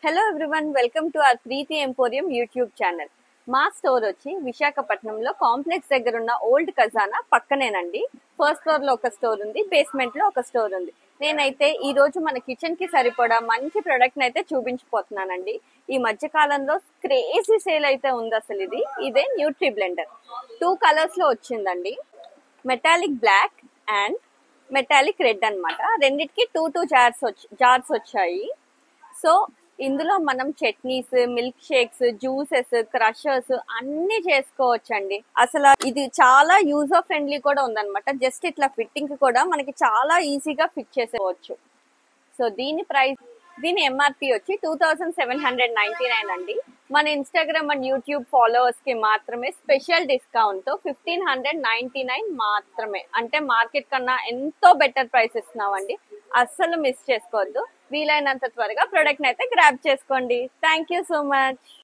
Hello everyone, welcome to our Preethi emporium YouTube channel. మా store వచ్చి విశాఖపట్నంలో కాంప్లెక్స్ దగ్గర ఉన్న ఓల్డ్ ఖజానా పక్కనేనండి. ఫస్ట్ ఫ్లోర్ లో ఒక స్టోర్ ఉంది, బేస్మెంట్ లో ఒక స్టోర్ ఉంది. నేనైతే ఈ రోజు మన కిచెన్ కి సరిపడా మంచి ప్రొడక్ట్ అయితే చూపించిపోతున్నానండి. ఈ మధ్య కాలంలో క్రేజీ సేల్ అయితే ఉంది అసలు. ఇదే న్యూట్రీ బ్లెండర్. 2 కలర్స్ లో వచ్చిందండి. Metallic black and metallic red అన్నమాట. రెండిటికి టూ జార్స్ వచ్చాయి. సో ఇందులో మనం chutneys, milk shakes, juices, crushers అన్ని చేసుకోవచ్చండి. అసలు ఇది చాలా యూజర్ ఫ్రెండ్లీ కూడా ఉందన్నమాట. జస్ట్ ఇట్లా ఫిట్టింగ్ కూడా మనకి చాలా ఈజీగా ఫిట్ చేసేవచ్చు. సో దీని ఎంఆర్పి వచ్చి 2799 అండి. మన ఇన్స్టాగ్రామ్ అండ్ యూట్యూబ్ ఫాలోవర్స్ కి మాత్రమే స్పెషల్ డిస్కౌంట్ తో 1599 మాత్రమే. అంటే మార్కెట్ కన్నా ఎంతో బెటర్ ప్రైస్ ఇస్తున్నామండి. అస్సలు మిస్ చేసుకోవద్దు. వీలైనంత త్వరగా ప్రొడక్ట్ అయితే గ్రాబ్ చేసుకోండి. Thank you so much.